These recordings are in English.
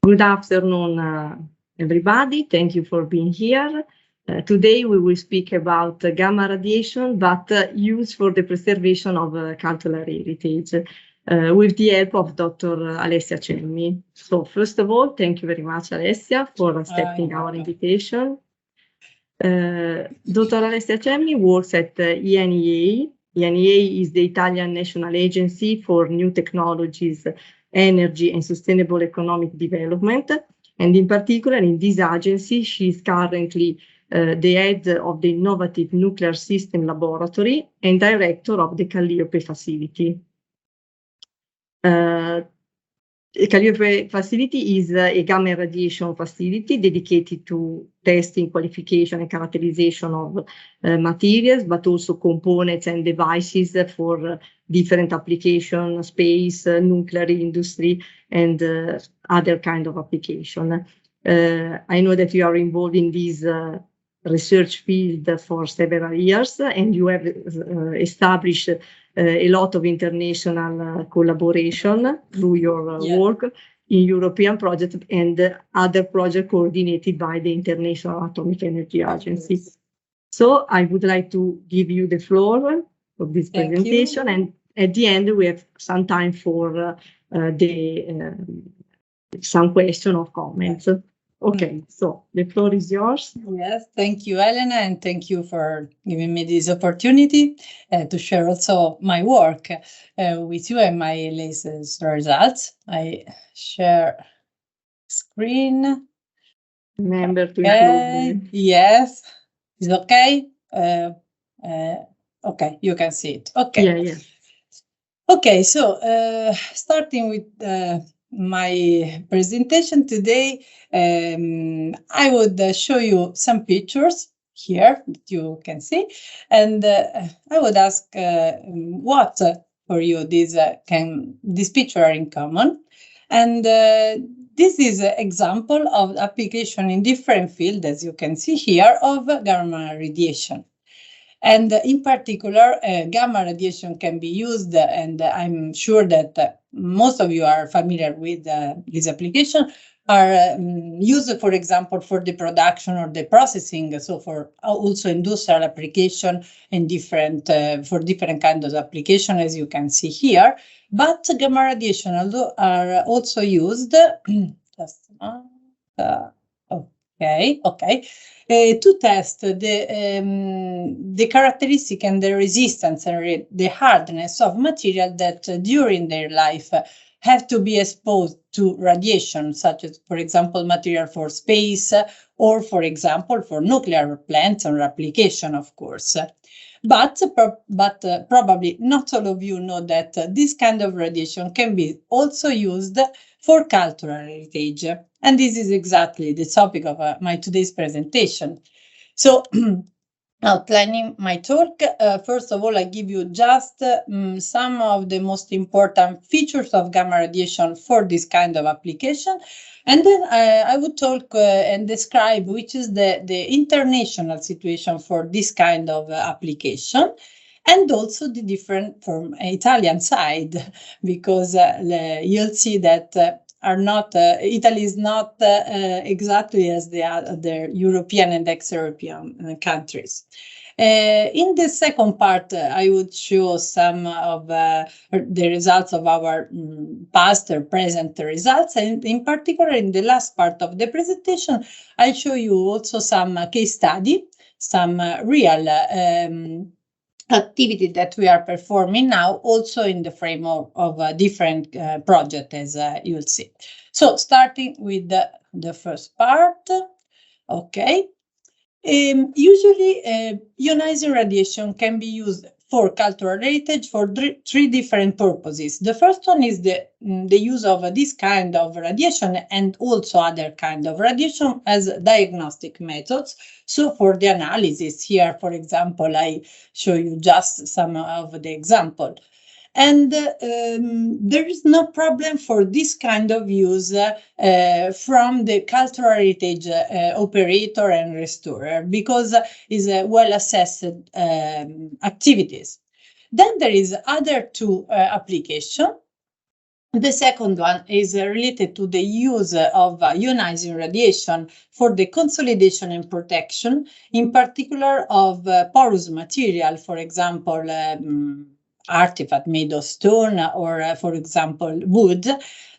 Good afternoon, everybody. Thank you for being here. Today we will speak about gamma radiation, but used for the preservation of cultural heritage with the help of Dr. Alessia Gemmi. So first of all, thank you very much, Alessia, for accepting our invitation. Dr. Alessia Gemmi works at ENEA. ENEA is the Italian National Agency for New Technologies, Energy and Sustainable Economic Development. And in particular, in this agency, she is currently the head of the Innovative Nuclear System Laboratory and director of the Calliope facility. The Calliope facility is a gamma radiation facility dedicated to testing, qualification, and characterization of materials, but also components and devices for different applications, space, nuclear industry, and other kind of application. I know that you are involved in this research field for several years, and you have established a lot of international collaboration through your work in European projects and other projects coordinated by the International Atomic Energy Agency. Yes. So I would like to give you the floor for this presentation, and at the end we have some time for some question or comments. Okay, so the floor is yours. Yes, thank you, Elena, and thank you for giving me this opportunity to share also my work with you and my latest results. I share screen. Remember to include. Yes, is okay? Okay, you can see it. Okay. Yeah. Okay, so starting with my presentation today, I would show you some pictures here that you can see, and I would ask what for you this picture are in common, and this is an example of application in different fields, as you can see here, of gamma radiation. And in particular, gamma radiation can be used, and I'm sure that most of you are familiar with this application, are used, for example, for the production or the processing, so for also industrial application and for different kinds of application, as you can see here. But gamma radiation are also used, to test the characteristic and the resistance and the hardness of material that during their life have to be exposed to radiation, such as, for example, material for space or, for example, for nuclear plants or application, of course. But probably not all of you know that this kind of radiation can be also used for cultural heritage. And this is exactly the topic of my today's presentation. So, outlining my talk, first of all, I give you just some of the most important features of gamma radiation for this kind of application. And then I would talk and describe which is the international situation for this kind of application, and also the different from Italian side, because you'll see that Italy is not exactly as the other European and ex-European countries. In the second part, I would show some of the results of our past or present results. And in particular, in the last part of the presentation, I'll show you also some case study, some real activity that we are performing now, also in the framework of a different project, as you'll see. So starting with the first part, okay. Usually, ionizing radiation can be used for cultural heritage for three different purposes. The first one is the use of this kind of radiation and also other kind of radiation as diagnostic methods. So for the analysis here, for example, I show you just some of the example. And there is no problem for this kind of use from the cultural heritage operator and restorer, because it's well-assessed activities. Then there is other two applications. The second one is related to the use of ionizing radiation for the consolidation and protection, in particular of porous material, for example, artifact made of stone or, for example, wood,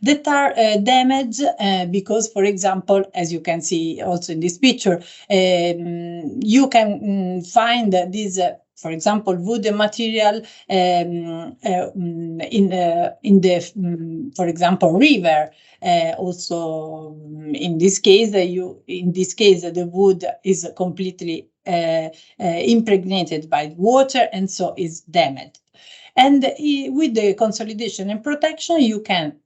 that are damaged because, for example, as you can see also in this picture, you can find this for example, wood material in the, for example, river. Also, in this case, the wood is completely impregnated by water and so is damaged. And with the consolidation and protection, you can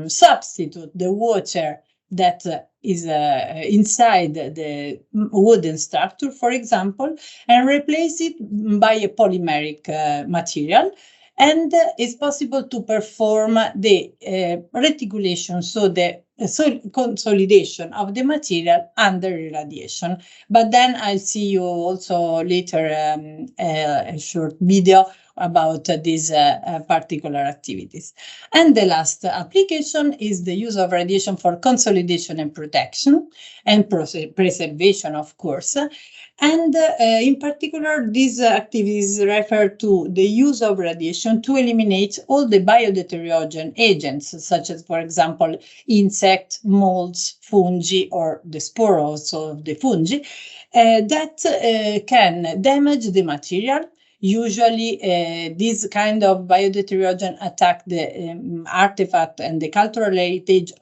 substitute the water that is inside the wooden structure, for example, and replace it by a polymeric material. And it's possible to perform the reticulation, so the consolidation of the material under irradiation. But then I'll see you also later a short video about these particular activities. And the last application is the use of radiation for consolidation and protection and preservation, of course. And in particular, these activities refer to the use of radiation to eliminate all the biodeteriogen agents, such as, for example, insects, molds, fungi, or the spore also of the fungi, that can damage the material. Usually, this kind of biodeteriogen attack the artifact and the cultural heritage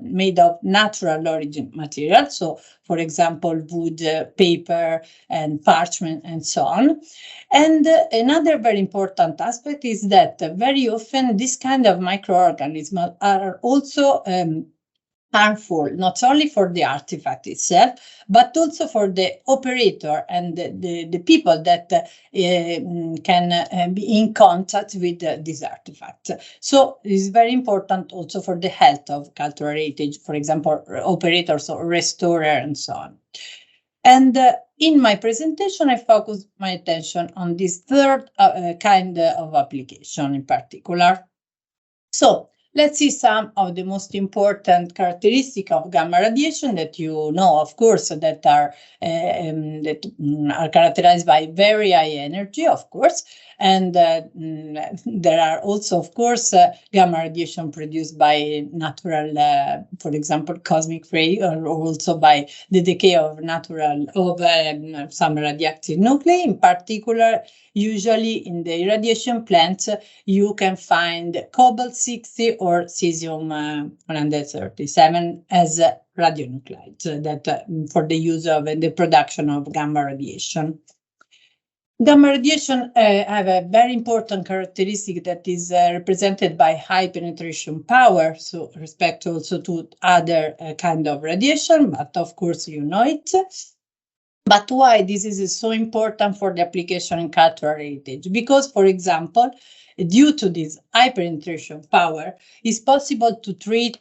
made of natural origin material. So, for example, wood, paper, and parchment, and so on. And another very important aspect is that very often this kind of microorganisms are also harmful, not only for the artifact itself, but also for the operator and the people that can be in contact with this artifact. So it's very important also for the health of cultural heritage, for example, operators or restorer and so on. And in my presentation, I focus my attention on this third kind of application in particular. So let's see some of the most important characteristics of gamma radiation that you know, of course, that are characterized by very high energy, of course. And there are also, of course, gamma radiation produced by natural, for example, cosmic ray, or also by the decay of some radioactive nuclei. In particular, usually in the irradiation plants, you can find cobalt-60 or cesium-137 as radionuclides that for the use of the production of gamma radiation. Gamma radiation have a very important characteristic that is represented by high penetration power, so respect also to other kind of radiation, but of course you know it. But why this is so important for the application in cultural heritage? Because, for example, due to this high penetration power, it's possible to treat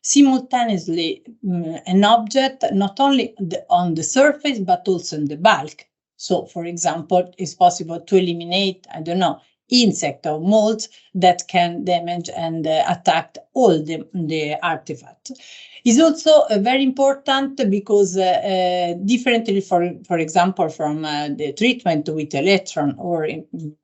simultaneously an object not only on the surface, but also in the bulk. So, for example, it's possible to eliminate, I don't know, insect or molds that can damage and attack all the artifact. It's also very important because differently, for example, from the treatment with electron or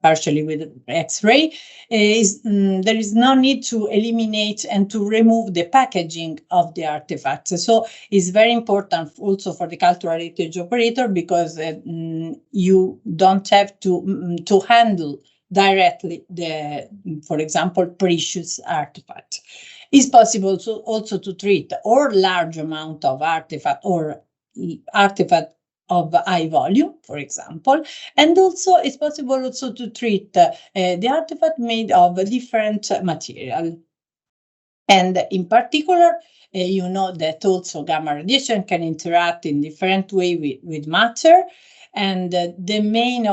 partially with X-ray, there is no need to eliminate and to remove the packaging of the artifact. So it's very important also for the cultural heritage operator because you don't have to handle directly for example, precious artifact. It's possible also to treat or large amount of artifact or artifact of high volume, for example, and also it's possible also to treat the artifact made of different material. And in particular, you know that also gamma radiation can interact in different way with matter. And the main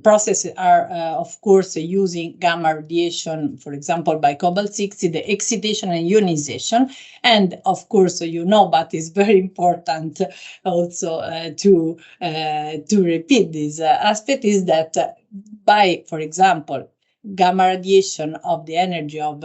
processes are, of course, using gamma radiation, for example, by cobalt-60, the excitation and ionization. And of course, you know, but it's very important also to repeat this aspect is that by, for example, gamma radiation of the energy of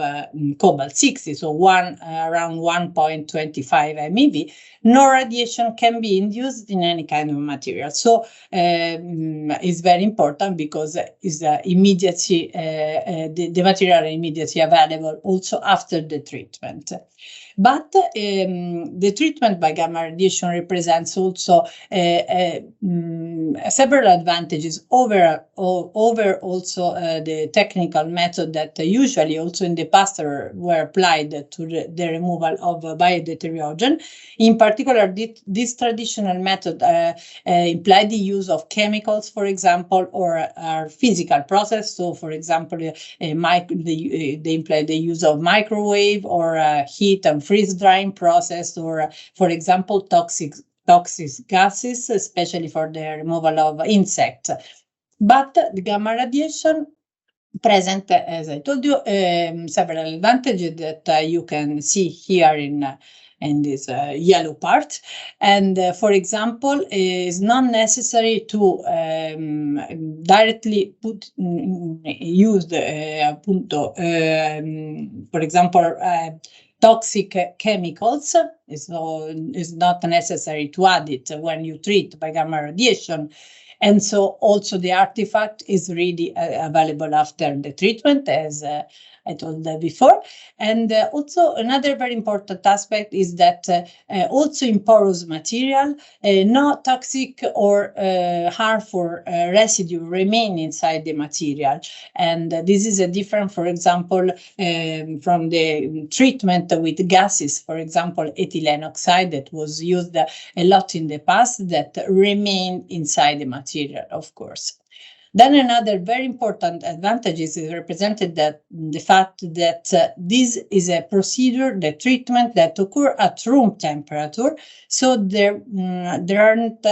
cobalt 60, so around 1.25 MeV, no radiation can be induced in any kind of material. So it's very important because it's immediately the material immediately available also after the treatment. But the treatment by gamma radiation represents also several advantages over also the technical method that usually also in the past were applied to the removal of biodeteriogen. In particular, this traditional method implied the use of chemicals, for example, or physical process. So, for example, they imply the use of microwave or heat and freeze drying process, or, for example, toxic gases, especially for the removal of insects. But the gamma radiation present, as I told you, several advantages that you can see here in this yellow part. And for example, it's not necessary to directly use for example, toxic chemicals. It's not necessary to add it when you treat by gamma radiation. And so also the artifact is really available after the treatment, as I told before. And also another very important aspect is that also in porous material, no toxic or harmful residue remain inside the material. And this is a different, for example, from the treatment with gases, for example, ethylene oxide that was used a lot in the past that remain inside the material, of course. Then another very important advantage is represented that the fact that this is a procedure, the treatment that occur at room temperature, so there aren't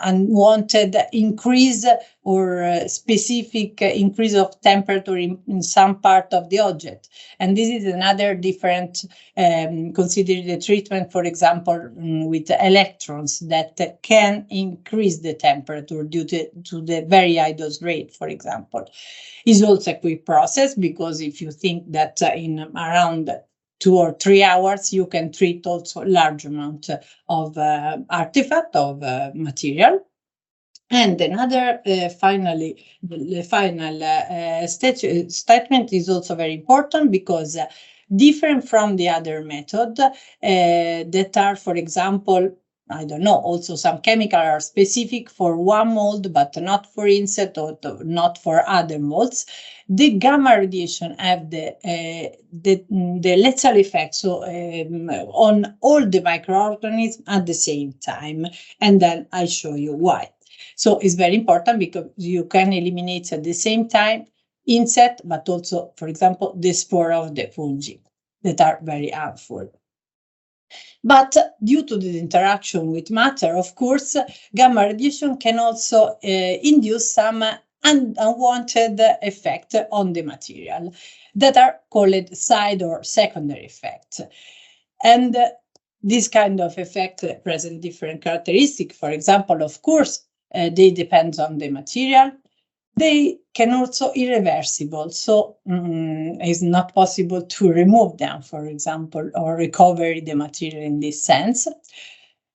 unwanted increase or specific increase of temperature in some part of the object. And this is another different, consider the treatment, for example, with electrons that can increase the temperature due to the very high dose rate, for example. Is also a quick process, because if you think that in around 2 or 3 hours, you can treat also a large amount of artifact, of material. And another, finally, the final statement is also very important, because different from the other method that are, for example, I don't know, also some chemicals are specific for one mold, but not for insect or not for other molds. The gamma radiation have the lethal effect, so on all the microorganisms at the same time. And then I show you why. So it's very important because you can eliminate at the same time insect, but also, for example, the spore of the fungi that are very harmful. But due to the interaction with matter, of course, gamma radiation can also induce some unwanted effect on the material that are called side or secondary effects. And this kind of effect present different characteristics. For example, of course, they depend on the material. They can also irreversible, so it's not possible to remove them, for example, or recover the material in this sense.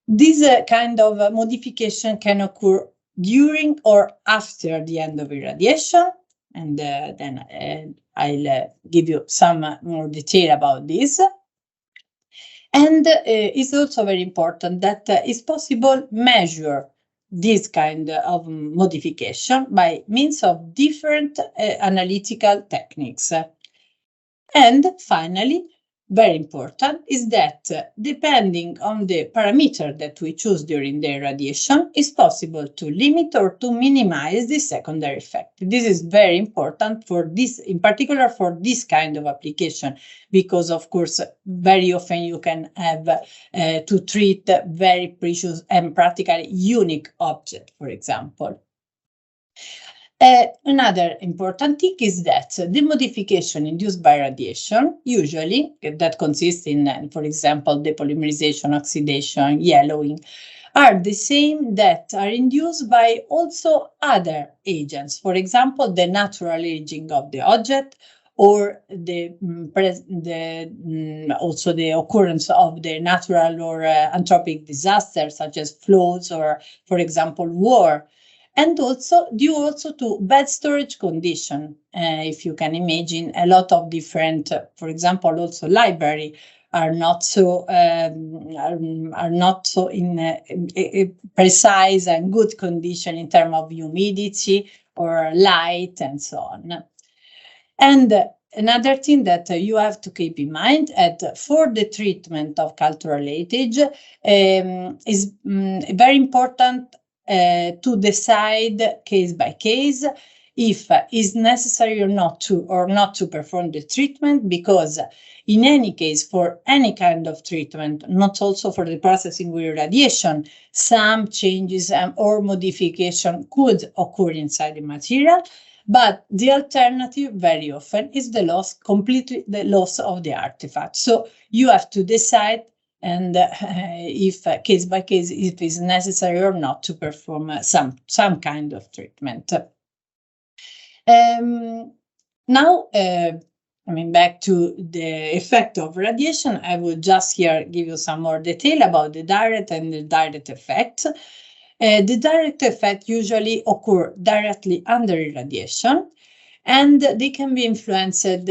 This kind of modification can occur during or after the end of irradiation, and then I'll give you some more detail about this. And it's also very important that it's possible measure this kind of modification by means of different analytical techniques. And finally, very important is that depending on the parameter that we choose during the irradiation, it's possible to limit or to minimize the secondary effect. This is very important for this, in particular for this kind of application, because of course, very often you can have to treat very precious and practically unique object, for example. Another important thing is that the modification induced by radiation, usually that consists in, for example, depolymerization, oxidation, yellowing, are the same that are induced by also other agents. For example, the natural aging of the object, or also the occurrence of the natural or anthropic disasters such as floods or, for example, war. And also due also to bad storage condition. If you can imagine, a lot of different, for example, also library are not so in a precise and good condition in terms of humidity or light and so on. And another thing that you have to keep in mind for the treatment of cultural heritage is very important to decide case by case if it's necessary or not to perform the treatment, because in any case, for any kind of treatment, not also for the processing with radiation, some changes or modification could occur inside the material. But the alternative very often is completely the loss of the artifact. So you have to decide, and if case by case, if it's necessary or not to perform some kind of treatment. Now, coming back to the effect of radiation, I will just here give you some more detail about the direct and the indirect effect. The direct effect usually occur directly under irradiation, and they can be influenced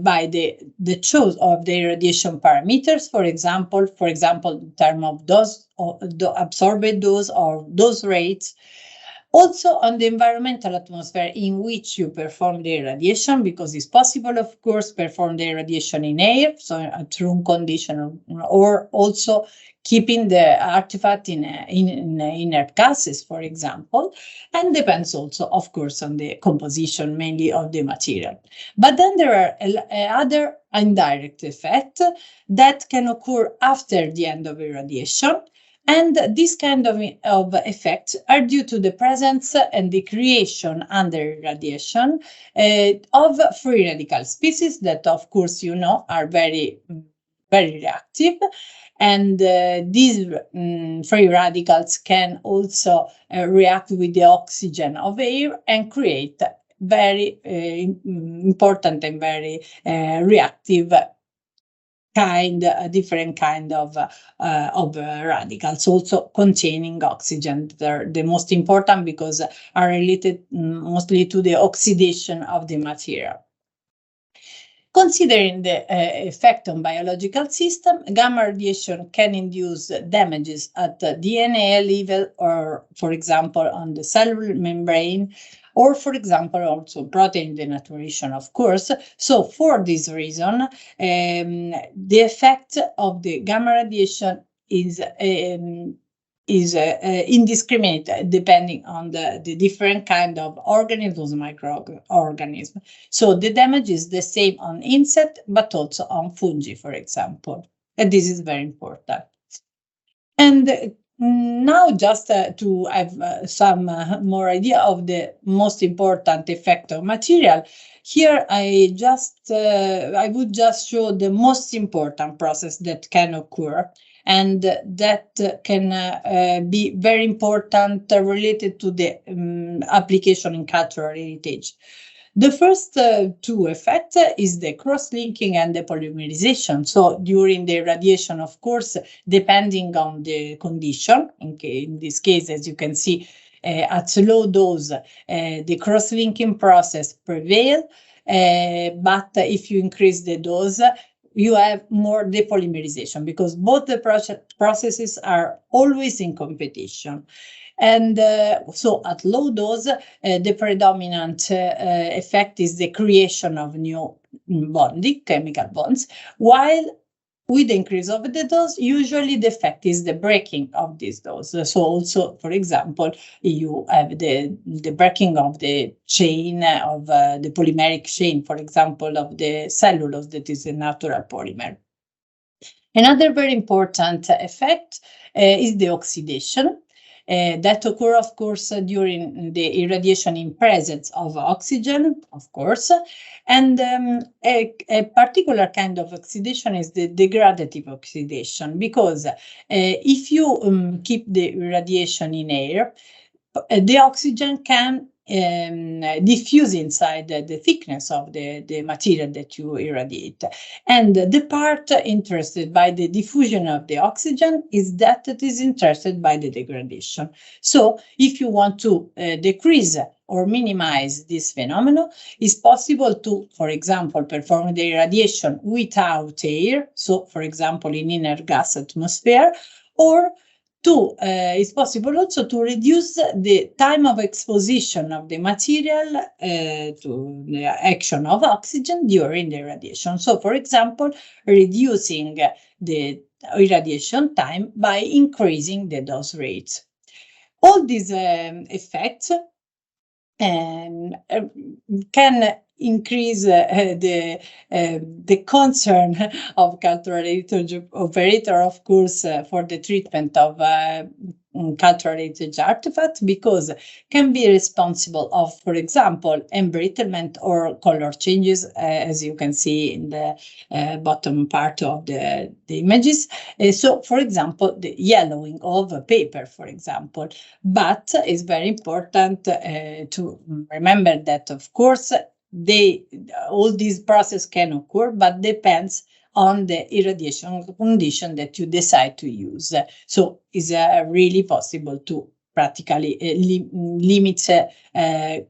by the choice of the irradiation parameters. For example, in terms of dose, or the absorbed dose or dose rates. Also on the environmental atmosphere in which you perform the irradiation, because it's possible, of course, perform the irradiation in air, so a room condition, or also keeping the artifact in inert gases, for example, and depends also, of course, on the composition mainly of the material. But then there are other indirect effects that can occur after the end of irradiation. And this kind of effects are due to the presence and the creation under irradiation of free radical species that, of course, you know, are very, very reactive. And these free radicals can also react with the oxygen of air and create very important and very reactive different kind of radicals, also containing oxygen. They're the most important because are related mostly to the oxidation of the material. Considering the effect on biological system, gamma radiation can induce damages at the ENEA level, or, for example, on the cellular membrane, or, for example, also protein denaturation, of course. So for this reason, the effect of the gamma radiation is indiscriminate depending on the different kind of organisms, microorganisms. So the damage is the same on insect, but also on fungi, for example. And this is very important. And now, just to have some more idea of the most important effect of material, here I would just show the most important process that can occur, and that can be very important related to the application in cultural heritage. The first two effects is the cross-linking and the polymerization. So during the radiation, of course, depending on the condition, in this case, as you can see, at low dose, the cross-linking process prevails. But if you increase the dose, you have more depolymerization, because both the processes are always in competition. And so at low dose, the predominant effect is the creation of new bonding, chemical bonds, while with the increase of the dose, usually the effect is the breaking of this dose. So also, for example, you have the breaking of the chain of the polymeric chain, for example, of the cellulose that is a natural polymer. Another very important effect is the oxidation. that occur, of course, during the irradiation in presence of oxygen, of course. And a particular kind of oxidation is the degradative oxidation, because if you keep the radiation in air, the oxygen can diffuse inside the thickness of the material that you irradiate. And the part interested by the diffusion of the oxygen is that it is interested by the degradation. So if you want to decrease or minimize this phenomenon, it's possible to, for example, perform the irradiation without air, so for example in inner gas atmosphere, or it's possible also to reduce the time of exposition of the material to the action of oxygen during the irradiation. So, for example, reducing the irradiation time by increasing the dose rate. All these effects can increase the concern of cultural heritage operator, of course, for the treatment of cultural heritage artifacts, because can be responsible of, for example, embrittlement or color changes, as you can see in the bottom part of the images. So, for example, the yellowing of paper, for example. But it's very important to remember that, of course, all these processes can occur, but depends on the irradiation condition that you decide to use. So it's really possible to practically limit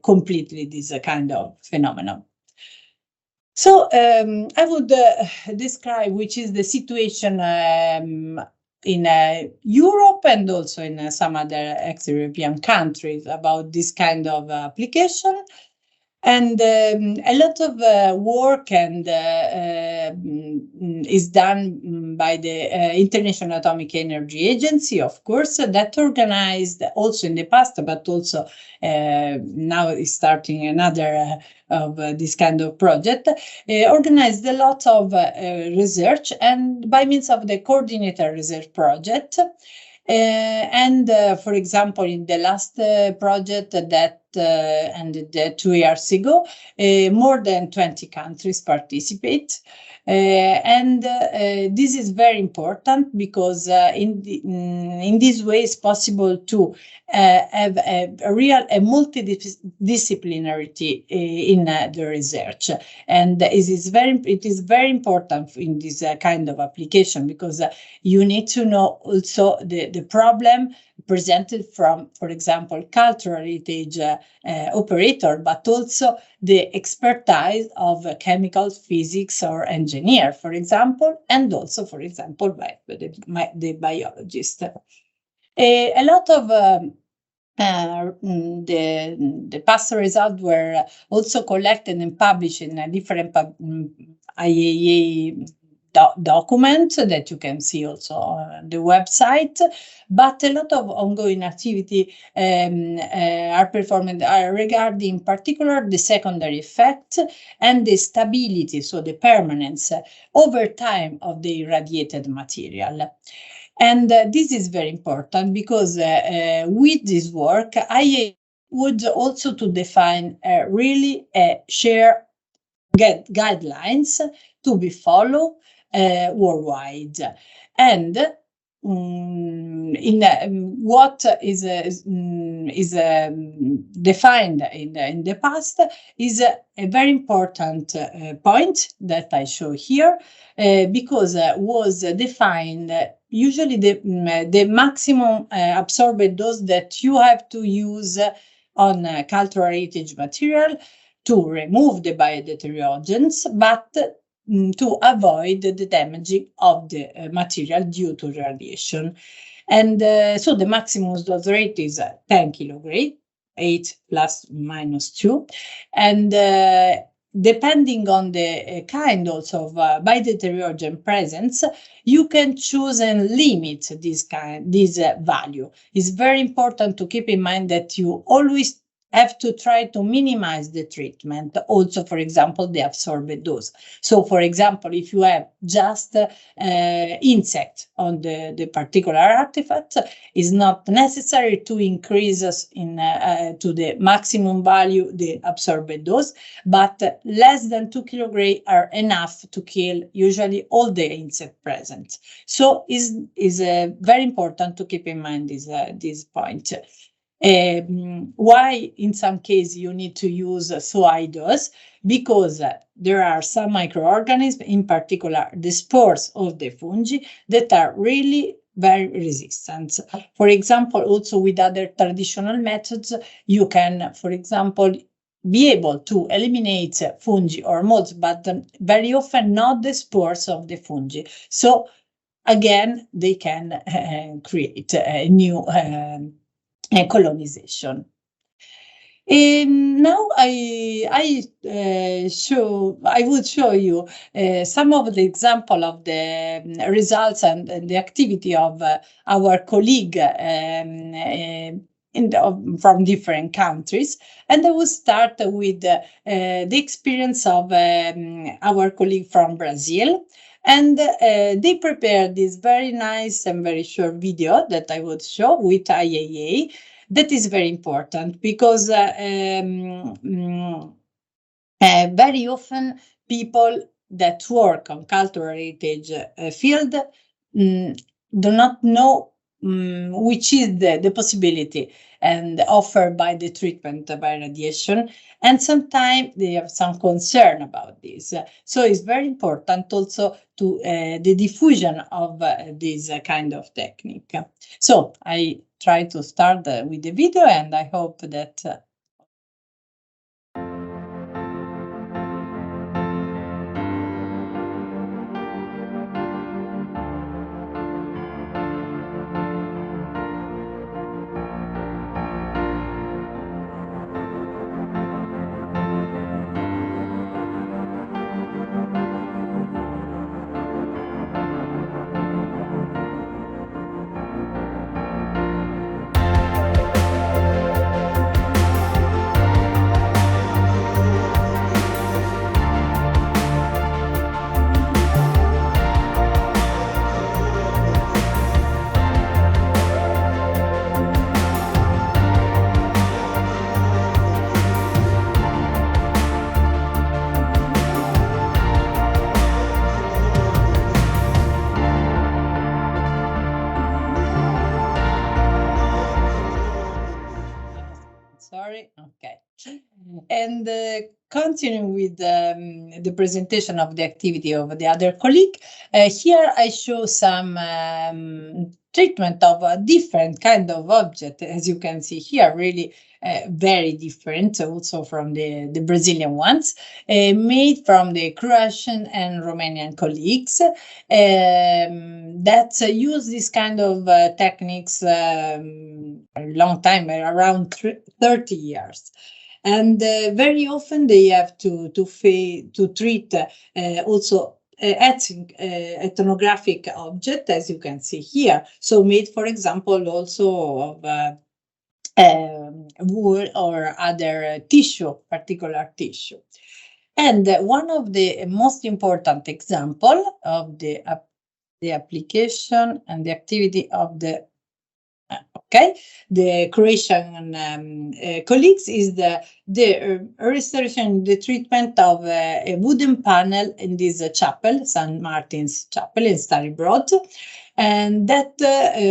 completely this kind of phenomenon. So I would describe which is the situation in Europe and also in some other ex-European countries about this kind of application. And a lot of work and is done by the International Atomic Energy Agency, of course, that organized also in the past, but also now is starting another of this kind of project, organized a lot of research, and by means of the coordinated research project. For example, in the last project that ended 2 years ago, more than 20 countries participate. This is very important because in this way it's possible to have a multidisciplinarity in the research, and it is very important in this kind of application, because you need to know also the problem presented from, for example, cultural heritage operator, but also the expertise of chemical physics or engineer, for example, and also, for example, by the biologist. A lot of the past results were also collected and published in a different IAEA document that you can see also on the website, but a lot of ongoing activity are performed regarding in particular the secondary effect and the stability, so the permanence over time of the irradiated material. And this is very important because with this work, I would also to define really share guidelines to be followed worldwide, and what is defined in the past is a very important point that I show here, because was defined usually the maximum absorbed dose that you have to use on cultural heritage material to remove the biodeteriogens, but to avoid the damaging of the material due to radiation. And so the maximum dose rate is 10 kilograms, 8 plus minus 2. And depending on the kind also of biodeteriogen presence, you can choose and limit this value. It's very important to keep in mind that you always have to try to minimize the treatment, also, for example, the absorbed dose. So, for example, if you have just insect on the particular artifact, it's not necessary to increase to the maximum value the absorbed dose, but less than 2 kilograms are enough to kill usually all the insect present. So is very important to keep in mind this point. Why in some cases you need to use so high dose? Because there are some microorganisms, in particular the spores of the fungi, that are really very resistant. For example, also with other traditional methods, you can, for example, be able to eliminate fungi or molds, but very often not the spores of the fungi. So again, they can create a new colonization. Now I would show you some of the example of the results and the activity of our colleague from different countries, and I will start with the experience of our colleague from Brazil. And they prepared this very nice and very short video that I would show with IAA. That is very important because very often people that work on cultural heritage field do not know which is the possibility and offered by the treatment by radiation, and sometimes they have some concern about this. So it's very important also to the diffusion of this kind of technique. So I try to start with the video, and I hope that sorry. Okay. And continuing with the presentation of the activity of the other colleague, here I show some treatment of a different kind of object, as you can see here, really very different also from the Brazilian ones, made from the Croatian and Romanian colleagues that use this kind of techniques a long time, around 30 years. And very often they have to treat also ethnographic object, as you can see here. So made, for example, also of wool or other tissue, particular tissue. And one of the most important example of the application and the activity of the Croatian colleagues is the restoration, the treatment of a wooden panel in this chapel, St. Martin's Chapel in Stary Brod. And that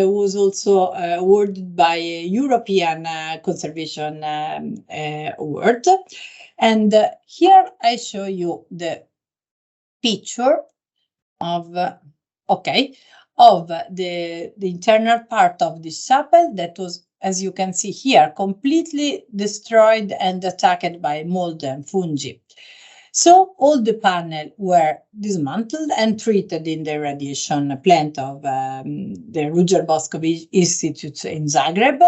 was also awarded by a European Conservation Award. And here I show you the picture of the internal part of this chapel that was, as you can see here, completely destroyed and attacked by mold and fungi. So all the panels were dismantled and treated in the radiation plant of the Ruđer Bošković Institute in Zagreb.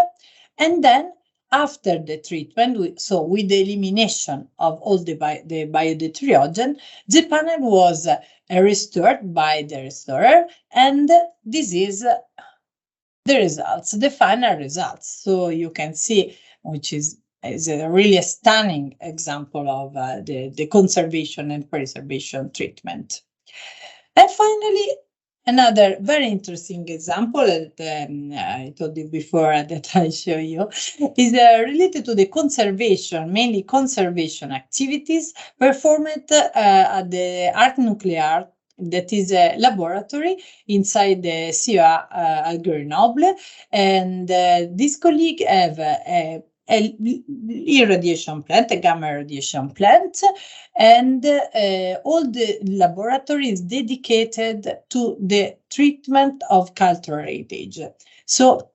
And then after the treatment, with the elimination of all the biodeteriogen, the panel was restored by the restorer, and this is the results, the final results. So you can see, which is is a really stunning example of the conservation and preservation treatment. And finally, another very interesting example that I told you before that I show you is related to the conservation, mainly conservation activities performed at the Art Nuclear, that is a laboratory inside the CEA at Grenoble. And this colleague have a irradiation plant, a gamma irradiation plant, and all the laboratory is dedicated to the treatment of cultural heritage. So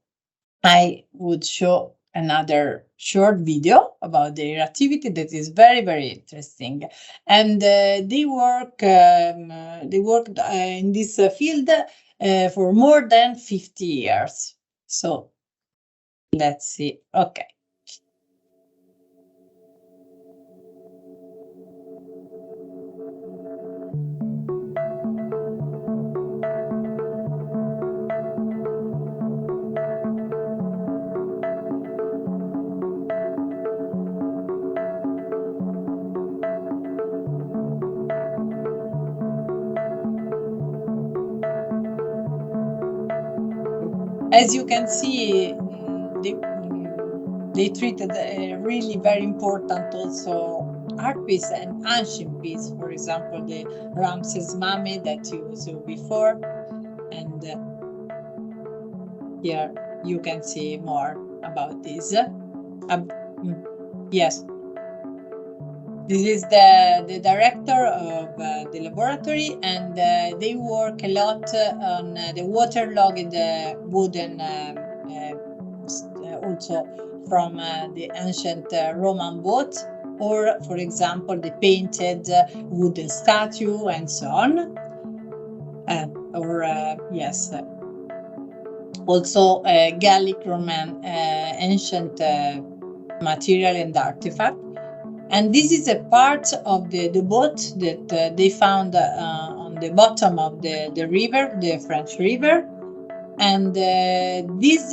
I would show another short video about their activity that is very, very interesting. And they worked in this field for more than 50 years. So let's see. Okay. As you can see, they treated a really very important also art piece and ancient piece, for example, the Ramses mummy that you saw before. And here you can see more about this. Yes. This is the director of the laboratory, and they work a lot on the waterlogged wooden, also from the ancient Roman boat, or for example, the painted wooden statue and so on. Yes, also Gallic Roman ancient material and artifact. And this is a part of the boat that they found on the bottom of the river, the French river. And this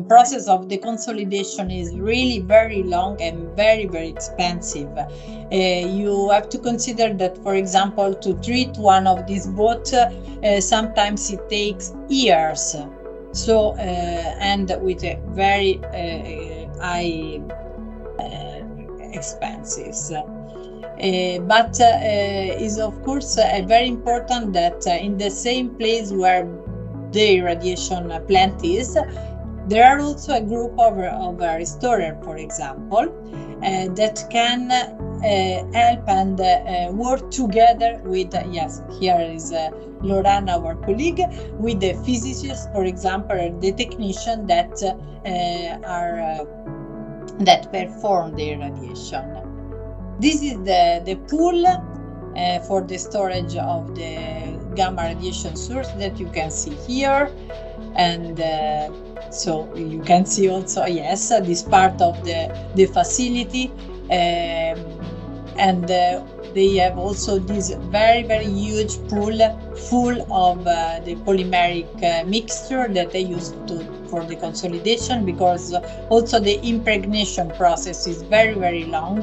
process of the consolidation is really very long and very, very expensive. You have to consider that, for example, to treat one of these boats, sometimes it takes years. So, and with a very high expenses. But is of course very important that in the same place where the irradiation plant is, there are also a group of restorers, for example, that can help and work together with, yes, here is Lorana, our colleague, with the physicists, for example, the technician that that perform the irradiation. This is the pool for the storage of the gamma radiation source that you can see here. And so you can see also, yes, this part of the facility. And they have also this very, very huge pool full of the polymeric mixture that they use for the consolidation, because also the impregnation process is very, very long.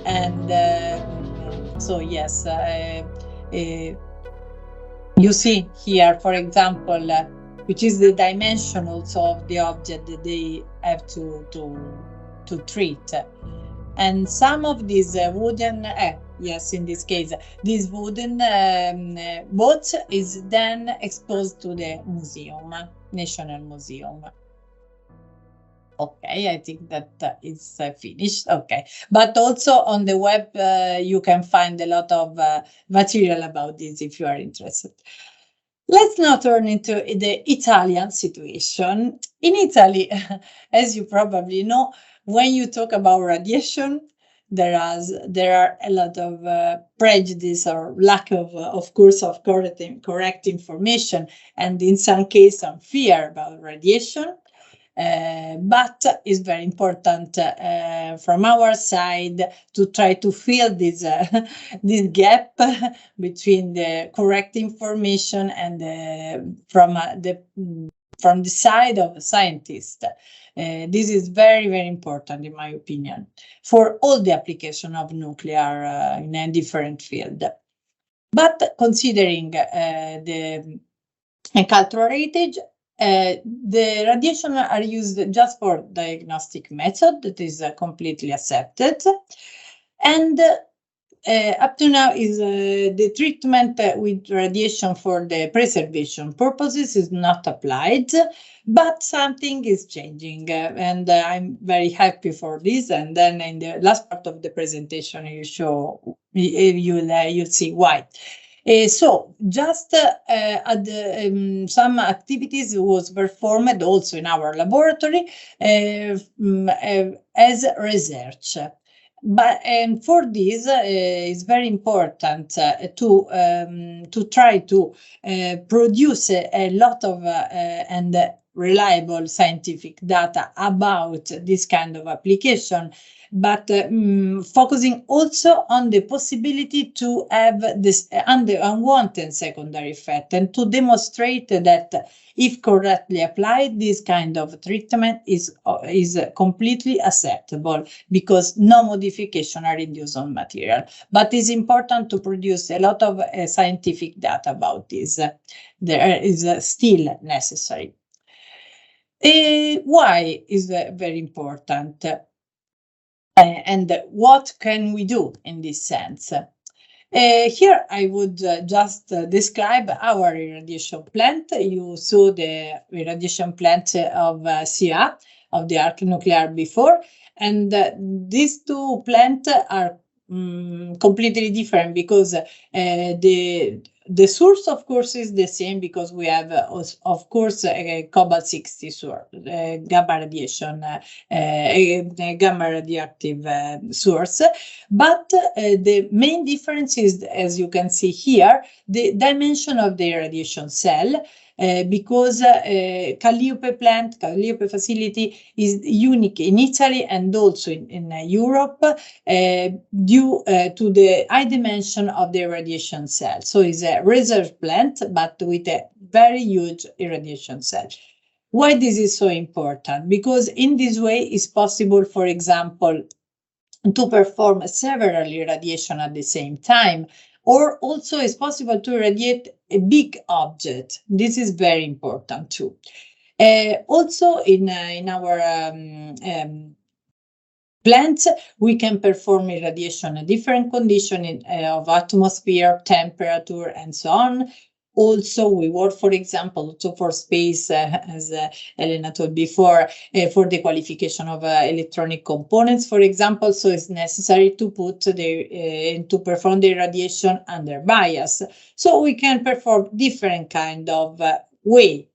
And so yes, you see here, for example, which is the dimension also of the object that they have to treat. And some of these wooden, yes, in this case, this wooden boat is then exposed to the museum, National Museum. Okay, I think that is finished. Okay, but also on the web you can find a lot of material about this if you are interested. Let's now turn into the Italian situation. In Italy, as you probably know, when you talk about radiation, there are a lot of prejudice or lack of course, of correct information, and in some cases, some fear about radiation. But it's very important from our side to try to fill this gap between the correct information and from the from the side of a scientist. This is very, very important, in my opinion, for all the application of nuclear in a different field. But considering the cultural heritage, the radiation are used just for diagnostic method that is completely accepted. And up to now is the treatment with radiation for the preservation purposes is not applied, but something is changing, and I'm very happy for this. And then in the last part of the presentation, you'll see why. So just some activities was performed also in our laboratory as research. But for this, it's very important to try to produce a lot of and reliable scientific data about this kind of application, but focusing also on the possibility to have this unwanted secondary effect, and to demonstrate that if correctly applied, this kind of treatment is completely acceptable, because no modification are induced on material. But it's important to produce a lot of scientific data about this. There is still necessary. Why is very important? And what can we do in this sense? Here I would just describe our irradiation plant. You saw the irradiation plant of CIA, of the arc nuclear before, and these two plants are completely different, because the source, of course, is the same, because we have, of course, a cobalt-60 source, gamma radiation, gamma radioactive source. But the main difference is, as you can see here, the dimension of the irradiation cell. Because Calliope plant, Calliope facility is unique in Italy and also in Europe due to the high dimension of the irradiation cell. So it's a research plant, but with a very huge irradiation cell. Why this is so important? Because in this way it's possible, for example, to perform several irradiation at the same time, or also it's possible to irradiate a big object. This is very important too. Also in our plants, we can perform irradiation in different conditions of atmosphere, temperature, and so on. Also, we work, for example, also for space, as Elena told before, for the qualification of electronic components, for example. So it's necessary to put to perform the irradiation under bias. So we can perform different kind of way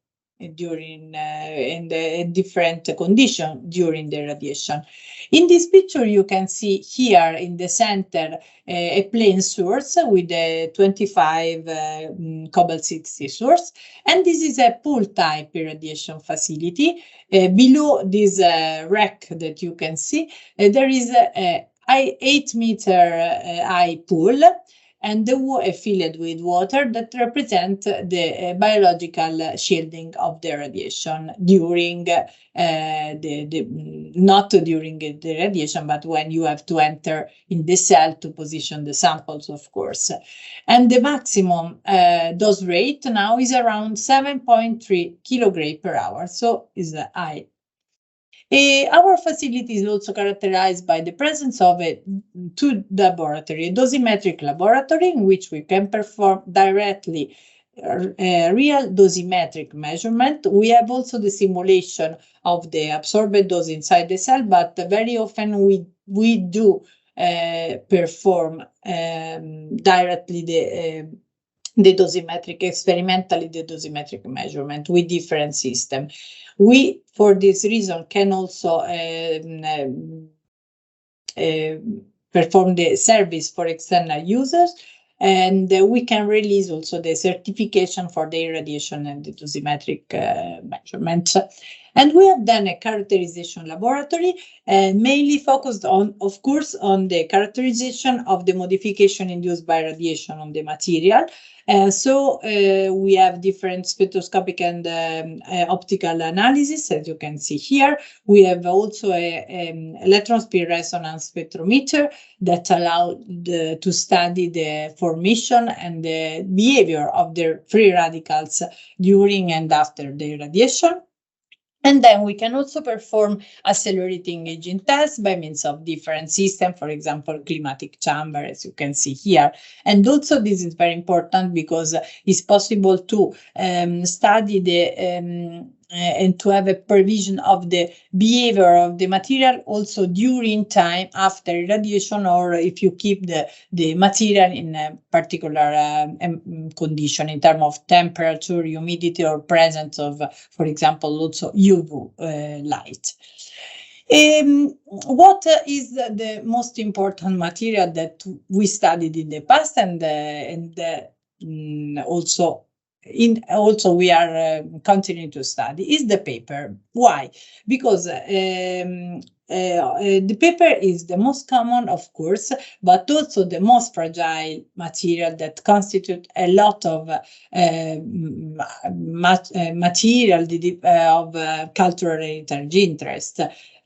during in the different condition during the radiation. In this picture, you can see here in the center a plain source with a 25 cobalt-60 source, and this is a pool type irradiation facility. Below this rack that you can see, there is a 8-meter high pool, and filled with water that represent the biological shielding of the radiation during not during the radiation, but when you have to enter in the cell to position the samples, of course. And the maximum dose rate now is around 7.3 kilograms per hour, so is high. Our facility is also characterized by the presence of a laboratory, a dosimetric laboratory in which we can perform directly real dosimetric measurement. We have also the simulation of the absorbed dose inside the cell, but very often we do perform directly the dosimetric, experimentally the dosimetric measurement with different system. We, for this reason, can also perform the service for external users, and we can release also the certification for the irradiation and the dosimetric measurement. And we have done a characterization laboratory, mainly focused on, of course, on the characterization of the modification induced by radiation on the material. So we have different spectroscopic and optical analysis, as you can see here. We have also an electron spin resonance spectrometer that allow to study the formation and the behavior of the free radicals during and after the radiation. And then we can also perform accelerating aging tests by means of different systems, for example, climatic chamber, as you can see here. And also this is very important because it's possible to study the and to have a prevision of the behavior of the material also during time after radiation, or if you keep the material in a particular condition in terms of temperature, humidity, or presence of, for example, also UV light. What is the most important material that we studied in the past, and also we are continuing to study is the paper. Why? Because the paper is the most common, of course, but also the most fragile material that constitute a lot of material of cultural heritage interest.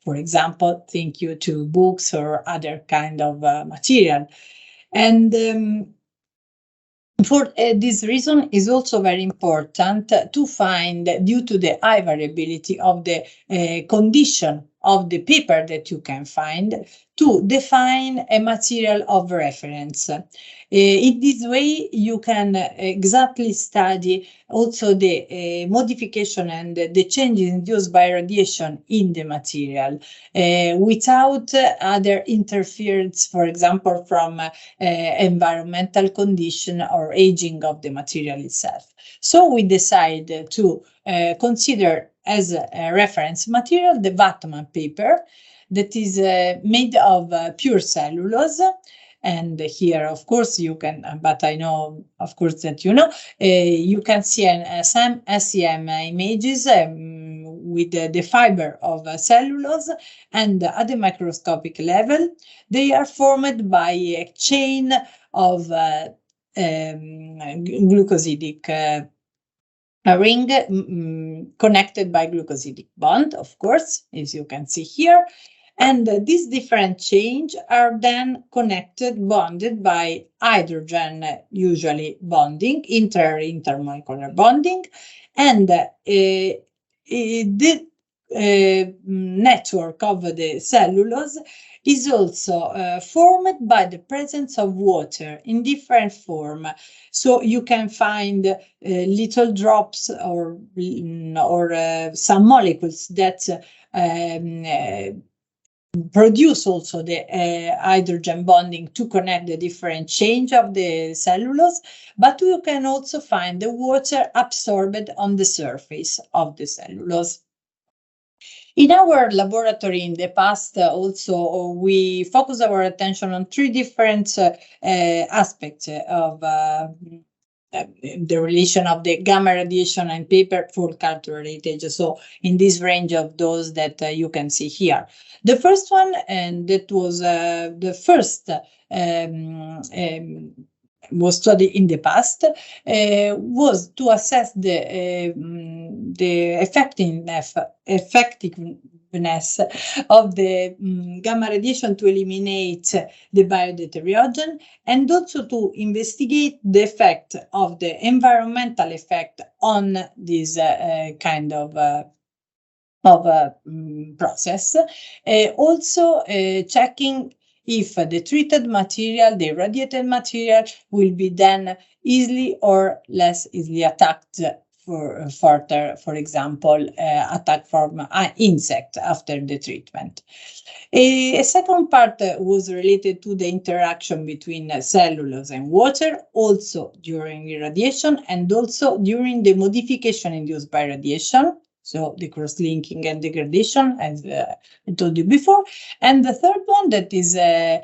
For example, thank you to books or other kind of material. And for this reason, is also very important to find, due to the high variability of the condition of the paper that you can find, to define a material of reference. In this way, you can exactly study also the modification and the changes induced by radiation in the material without other interference, for example, from environmental condition or aging of the material itself. So we decided to consider as a reference material the Wattmann paper that is made of pure cellulose. And here, of course, you can, but I know, of course, that you know, you can see some SEM images with the fiber of cellulose, and at the microscopic level, they are formed by a chain of glucosidic ring connected by glucosidic bond, of course, as you can see here. And these different chains are then connected, bonded by hydrogen, usually bonding, intermolecular bonding. And the network of the cellulose is also formed by the presence of water in different form. So you can find little drops or some molecules that produce also the hydrogen bonding to connect the different chains of the cellulose, but you can also find the water absorbed on the surface of the cellulose. In our laboratory in the past, also, we focus our attention on three different aspects of the relation of the gamma radiation and paper for cultural heritage. So in this range of those that you can see here. The first one, and that was the first was studied in the past, was to assess the effectiveness of the gamma radiation to eliminate the biodeuteriogen, and also to investigate the effect of the environmental effect on this kind of process. Also checking if the treated material, the irradiated material, will be then easily or less easily attacked for further, for example, attack from insect after the treatment. A second part was related to the interaction between cellulose and water, also during irradiation and also during the modification induced by radiation. so the cross-linking and degradation, as I told you before. And the third one, that is the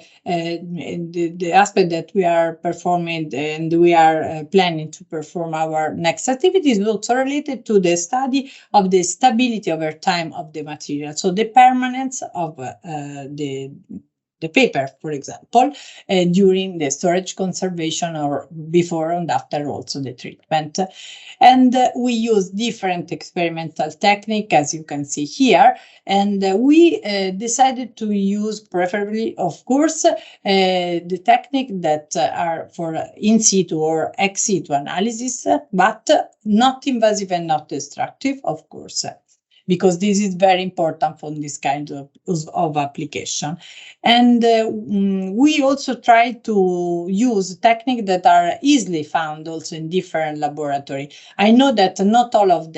aspect that we are performing and we are planning to perform our next activity, is also related to the study of the stability over time of the material, so the permanence of the paper, for example, during the storage, conservation, or before and after also the treatment. And we use different experimental technique, as you can see here, and we decided to use preferably, of course, the technique that are for in situ or ex situ analysis, but not invasive and not destructive, of course, because this is very important for this kind of application. And we also try to use techniques that are easily found also in different laboratories. I know that not all of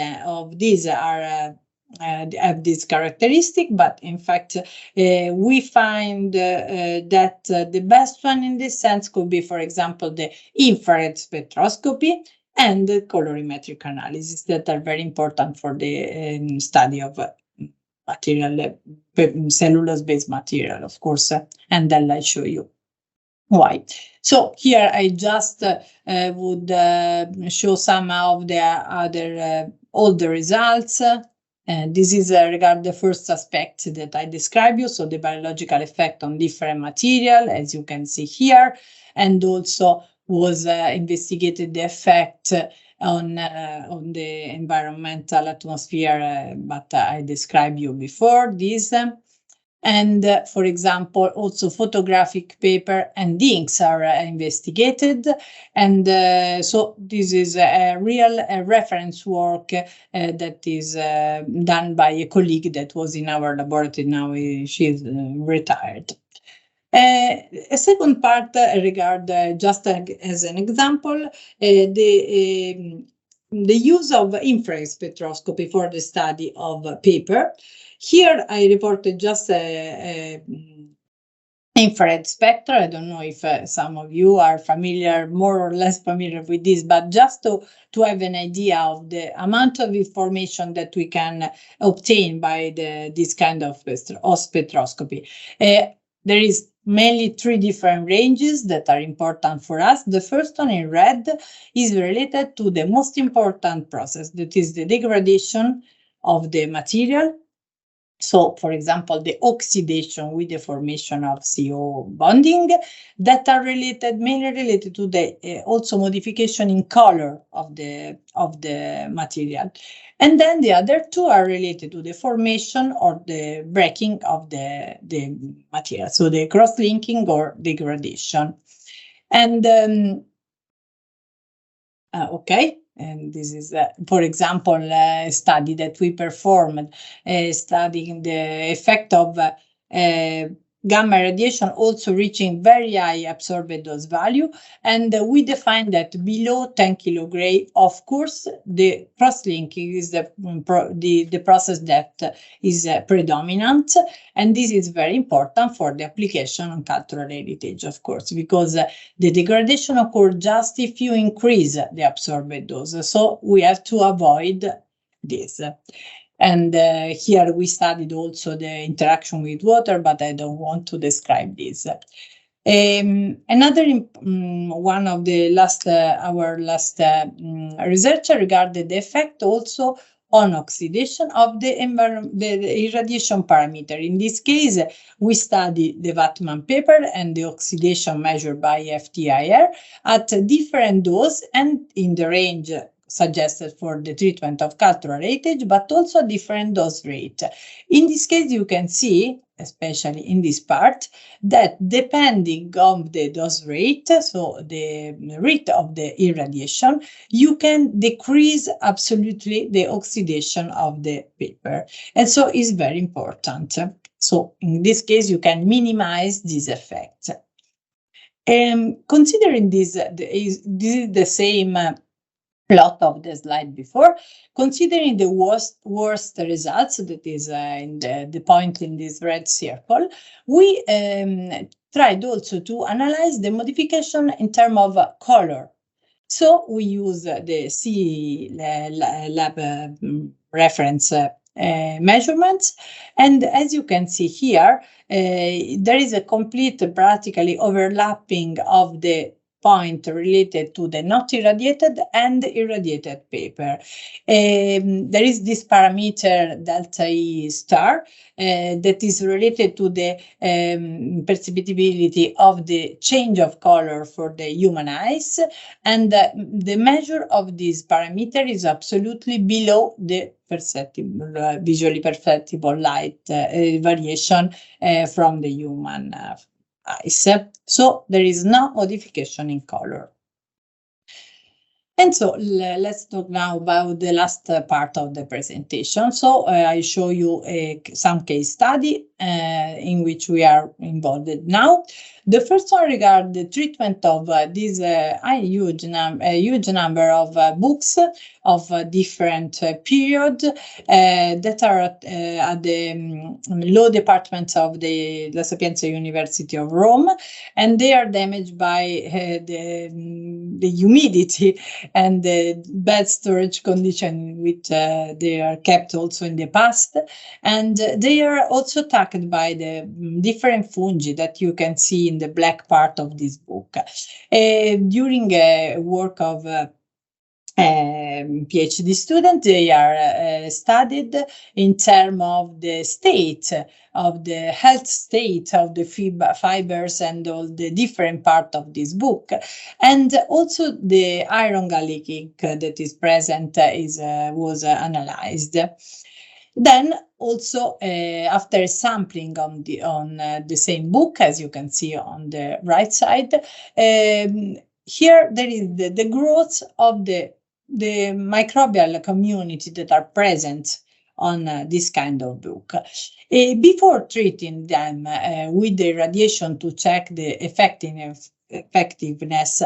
these are have this characteristic, but in fact, we find that the best one in this sense could be, for example, the infrared spectroscopy and the colorimetric analysis, that are very important for the study of material, cellulose-based material, of course, and then I'll show you why. So here I just would show some of the other all the results. And this is regard the first aspect that I described you, so the biological effect on different material, as you can see here, and also was investigated the effect on the environmental atmosphere, but I described you before this. And for example, also photographic paper and inks are investigated. And so this is a real reference work that is done by a colleague that was in our laboratory. Now she's retired. A second part regard, just as an example, the use of infrared spectroscopy for the study of paper. Here I reported just infrared spectra. I don't know if some of you are familiar, more or less familiar with this, but just to have an idea of the amount of information that we can obtain by this kind of spectroscopy. There is mainly three different ranges that are important for us. The first one in red is related to the most important process, that is the degradation of the material. So, for example, the oxidation with the formation of CO bonding, that are mainly related to the also modification in color of the material. And then the other two are related to the formation or the breaking of the material, so the cross-linking or degradation. And okay. And this is, for example, a study that we performed, studying the effect of gamma radiation also reaching very high absorbed dose value. And we defined that below 10 kilogray, of course, the cross-linking is the process that is predominant. And this is very important for the application on cultural heritage, of course, because the degradation occurs just if you increase the absorbed dose. So we have to avoid this. And here we studied also the interaction with water, but I don't want to describe this. Another one of the our last research regarded the effect also on oxidation of the irradiation parameter. In this case, we studied the Wattmann paper and the oxidation measured by FTIR at a different dose and in the range suggested for the treatment of cultural heritage, but also a different dose rate. In this case, you can see, especially in this part, that depending on the dose rate, so the rate of the irradiation, you can decrease absolutely the oxidation of the paper. And so it's very important. So in this case, you can minimize this effect. Considering this is the same plot of the slide before, considering the worst results, that is in the point in this red circle, we tried also to analyze the modification in terms of color. So we use the C lab reference measurements. And as you can see here, there is a complete practically overlapping of the point related to the not irradiated and irradiated paper. There is this parameter delta E star that is related to the perceptibility of the change of color for the human eyes, and the measure of this parameter is absolutely below the perceptible, visually perceptible light variation from the human eyes. So there is no modification in color. And so let's talk now about the last part of the presentation. So I show you some case study in which we are involved now. The first one regards the treatment of this huge number of books of different period that are at the law department of the La Sapienza University of Rome, and they are damaged by the humidity and the bad storage condition which they are kept also in the past, and they are also attacked by the different fungi that you can see in the black part of this book. During a work of PhD student, they are studied in terms of the state of the health state of the fibers and all the different part of this book, and also the iron gallic that is present was analyzed. Then also after sampling on the same book, as you can see on the right side, here there is the growth of the microbial community that are present on this kind of book. Before treating them with the radiation to check the effectiveness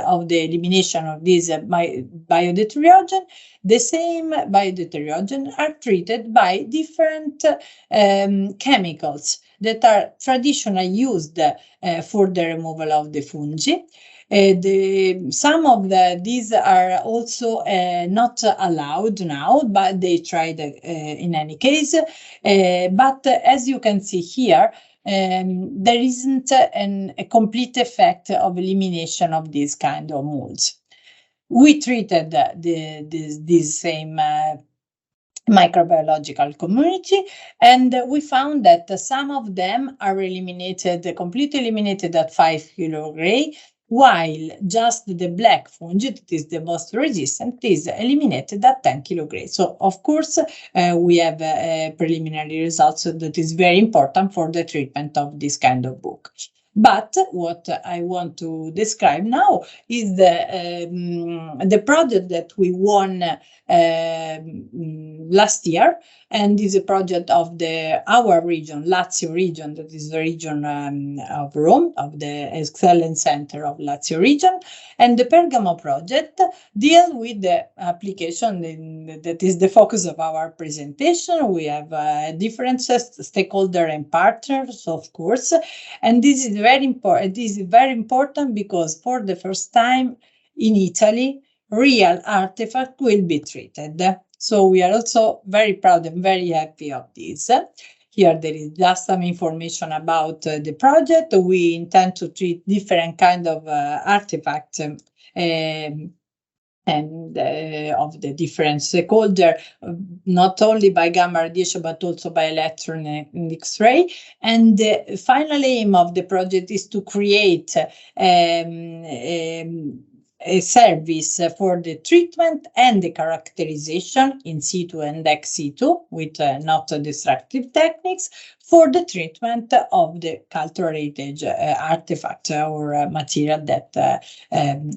of the elimination of this biodeuteriogen, the same biodeuteriogen are treated by different chemicals that are traditionally used for the removal of the fungi. Some of these are also not allowed now, but they tried in any case. But as you can see here, there isn't a complete effect of elimination of these kind of molds. We treated this same microbiological community, and we found that some of them are eliminated, completely eliminated at 5 kilogray, while just the black fungi, that is the most resistant, is eliminated at 10 kilogray. So, of course, we have preliminary results that is very important for the treatment of this kind of book. But what I want to describe now is the project that we won last year, and is a project of our region, Lazio region, that is the region of Rome, of the Excellence Center of Lazio region. And the Pergamo project deals with the application that is the focus of our presentation. We have different stakeholders and partners, of course, and this is very important. This is very important because for the first time in Italy, real artifact will be treated. So we are also very proud and very happy of this. Here there is just some information about the project. We intend to treat different kind of artifacts and of the different stakeholders, not only by gamma radiation, but also by electron and X-ray. And the final aim of the project is to create a service for the treatment and the characterization in situ and ex situ with not destructive techniques for the treatment of the cultural heritage artifact or material that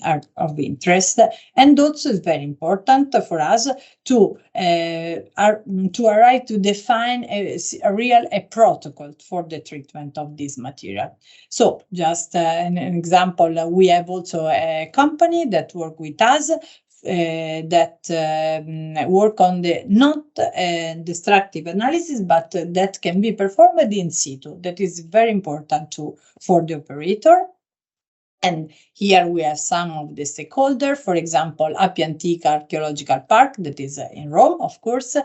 are of interest. And also it's very important for us to arrive to define a protocol for the treatment of this material. So just an example, we have also a company that work with us that work on the not destructive analysis, but that can be performed in situ. That is very important for the operator. And here we have some of the stakeholders, for example, Appia Antica Archaeological Park, that is in Rome, of course,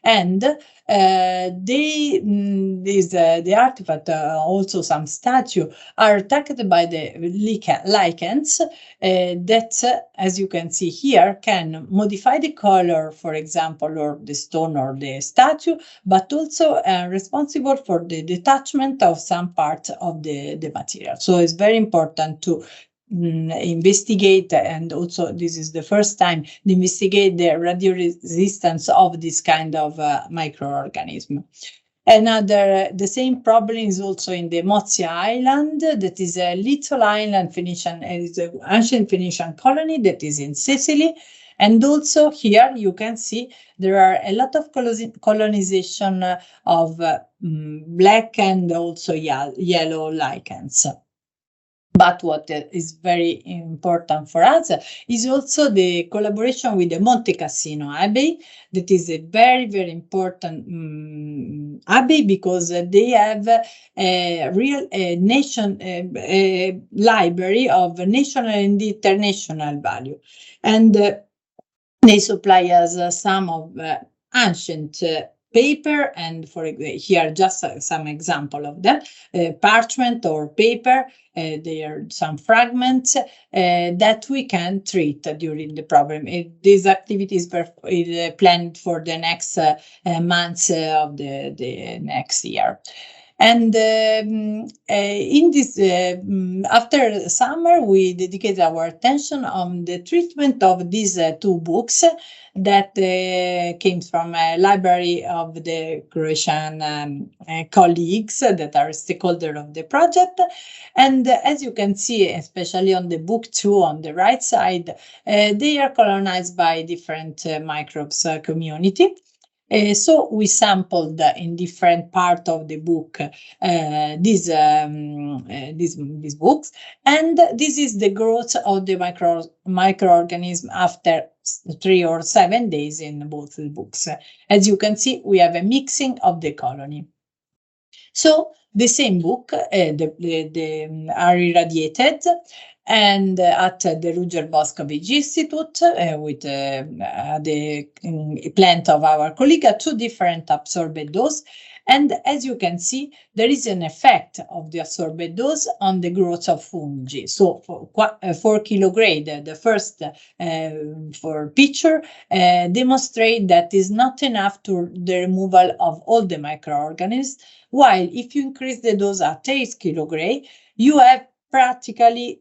and the artifact, also some statue, are attacked by the lichens that, as you can see here, can modify the color, for example, or the stone or the statue, but also responsible for the detachment of some part of the material. So it's very important to investigate, and also this is the first time to investigate the radio resistance of this kind of microorganism. The same problem is also in the Mozia Island, that is a little island Phoenician, is an ancient Phoenician colony that is in Sicily. And also here you can see there are a lot of colonization of black and also yellow lichens. But what is very important for us is also the collaboration with the Monte Cassino Abbey. That is a very, very important abbey, because they have a real library of national and international value. And they supply us some of ancient paper, and for here just some example of them, parchment or paper. There are some fragments that we can treat during the program. These activities were planned for the next months of the next year. And in this, after summer, we dedicated our attention on the treatment of these two books that came from a library of the Croatian colleagues that are stakeholders of the project. And as you can see, especially on the book 2 on the right side, they are colonized by different microbes community. So we sampled in different parts of the book these books, and this is the growth of the microorganism after 3 or 7 days in both the books. As you can see, we have a mixing of the colony. So the same book are irradiated, and at the Ruđer Bošković Institute with the plant of our colleague at 2 different absorbed doses. And as you can see, there is an effect of the absorbed dose on the growth of fungi. So for kilograde, the first for picture demonstrate that is not enough to the removal of all the microorganisms, while if you increase the dose at 8 kilograde, you have practically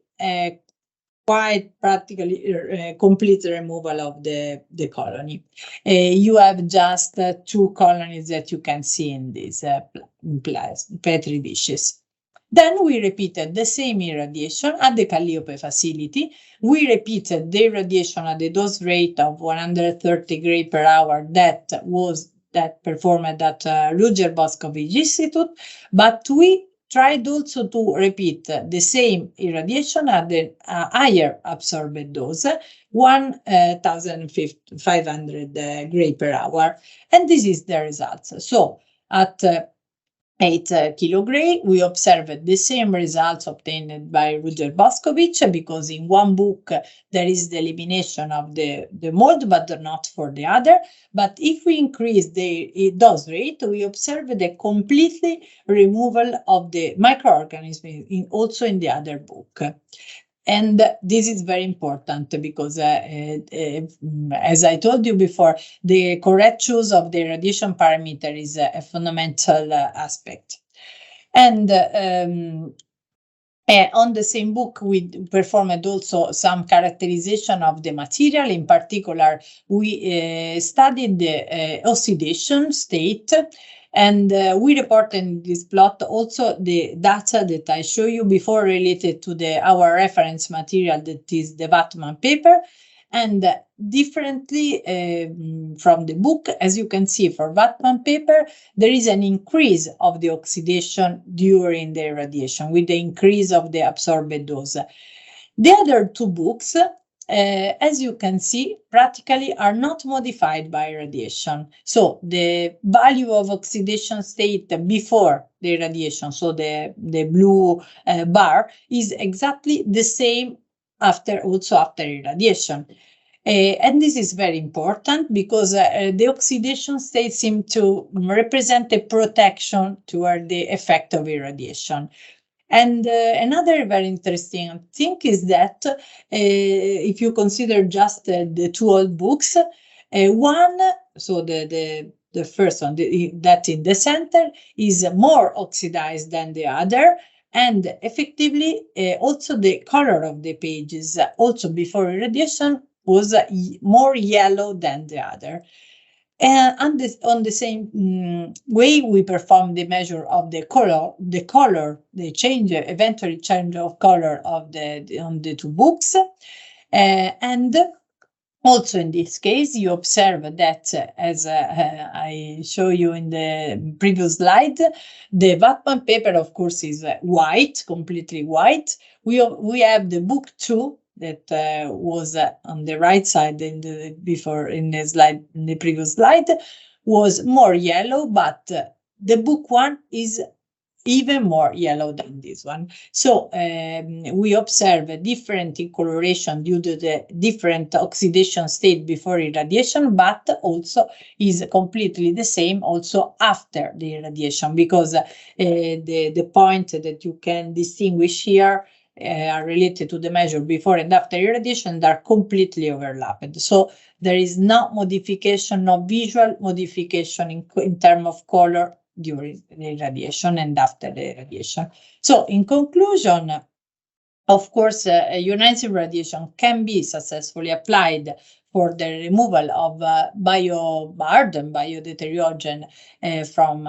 complete removal of the colony. You have just 2 colonies that you can see in these petri dishes. Then we repeated the same irradiation at the Calliope facility. We repeated the irradiation at the dose rate of 130 gray per hour that performed at Ruđer Bošković Institute, but we tried also to repeat the same irradiation at the higher absorbed dose, 1,500 gray per hour. And this is the results. So at 8 kilogray, we observed the same results obtained by Ruđer Bošković, because in one book there is the elimination of the mold, but not for the other. But if we increase the dose rate, we observe the completely removal of the microorganisms also in the other book. And this is very important because, as I told you before, the correct choice of the radiation parameter is a fundamental aspect. And on the same book, we performed also some characterization of the material. In particular, we studied the oxidation state. And we report in this plot also the data that I showed you before related to our reference material, that is the Wattmann paper. And differently from the book, as you can see, for Wattmann paper, there is an increase of the oxidation during the irradiation with the increase of the absorbed dose. The other 2 books as you can see, practically are not modified by radiation. So the value of oxidation state before the irradiation, so the blue bar, is exactly the same after irradiation. And this is very important because the oxidation state seems to represent a protection toward the effect of irradiation. And another very interesting thing is that if you consider just the two old books, one, so the first one, that in the center, is more oxidized than the other. And effectively, also the color of the pages, also before irradiation, was more yellow than the other. And on the same way, we perform the measure of the color, eventually change of color of on the two books. And also in this case, you observe that, as I show you in the previous slide, the Wattman paper, of course, is white, completely white. We have the book 2, that was on the right side in the previous slide, was more yellow, but the book 1 is even more yellow than this one. So we observe a different in coloration due to the different oxidation state before irradiation, but also is completely the same also after the irradiation, because the point that you can distinguish here are related to the measure before and after irradiation and are completely overlapped. So there is no modification, no visual modification in terms of color during the irradiation and after the irradiation. So in conclusion, of course, ionizing radiation can be successfully applied for the removal of bioburden, biodeteriogen from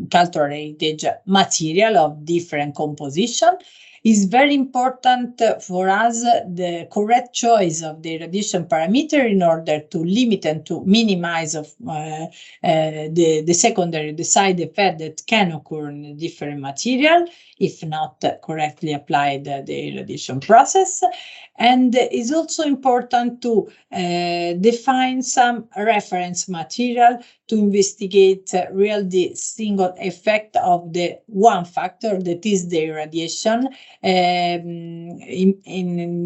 cultural heritage material of different composition. Is very important for us the correct choice of the irradiation parameter in order to limit and to minimize of the secondary, the side effect that can occur in a different material if not correctly applied the irradiation process. And it's also important to define some reference material to investigate really the single effect of the one factor, that is the irradiation, in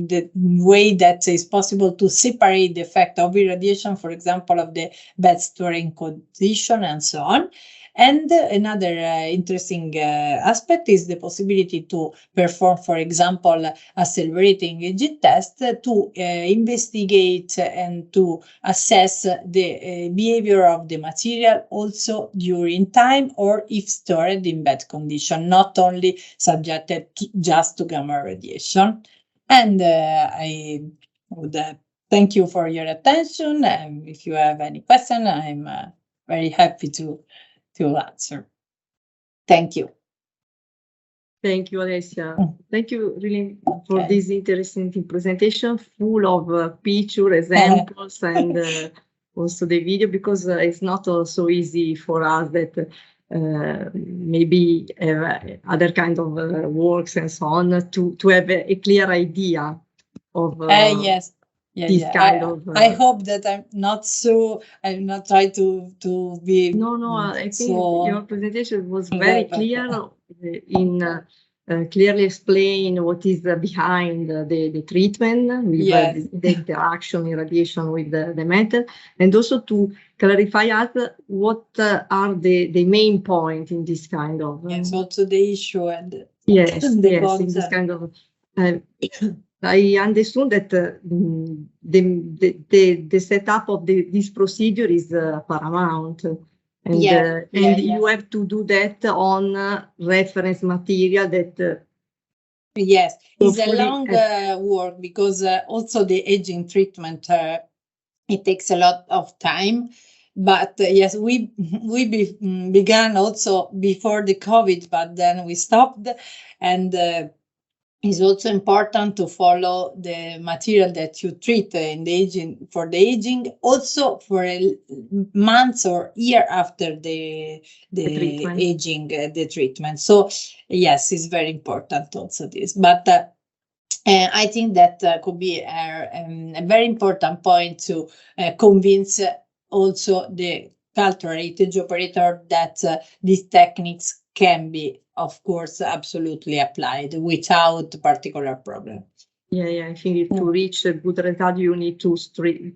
the way that is possible to separate the effect of irradiation, for example, of the bed storing condition and so on. And another interesting aspect is the possibility to perform, for example, accelerating agent test to investigate and to assess the behavior of the material also during time or if stored in bad condition, not only subjected just to gamma radiation. And I would thank you for your attention. And if you have any question, I'm very happy to answer. Thank you. Thank you, Alessia. Thank you really for this interesting presentation, full of picture examples and also the video, because it's not so easy for us that maybe other kind of works and so on to have a clear idea of yes. this kind of. I hope that I'm not trying to be. No. I think your presentation was very clear in clearly explain what is behind the treatment with the interaction irradiation with the metal, and also to clarify us what are the main point in this kind of. Yes, also the issue and. Yes, in this kind of. I understood that the setup of this procedure is paramount, and you have to do that on reference material that. Yes, it's a long work because also the aging treatment it takes a lot of time. But yes, we began also before the COVID, but then we stopped, and it's also important to follow the material that you treat in the aging, for the aging, also for a month or year after the treatment. Aging, the treatment. So yes, it's very important also this. But I think that could be a very important point to convince also the cultural heritage operator that these techniques can be, of course, absolutely applied without particular problem. Yeah, I think to reach a good result, you need to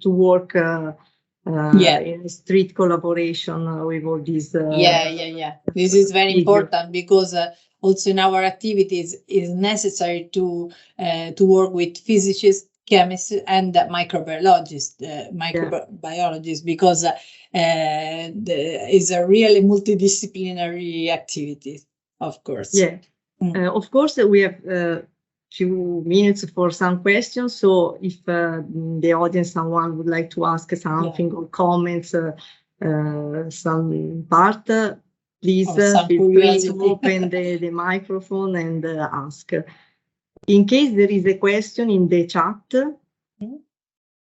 work in strict collaboration with all these. This is very important because also in our activities is necessary to work with physicists, chemists, and microbiologists, because it's a really multidisciplinary activity, of course. Yeah, of course we have few minutes for some questions. So if the audience, someone would like to ask something or comments, some part, please feel free to open the microphone and ask. In case there is a question in the chat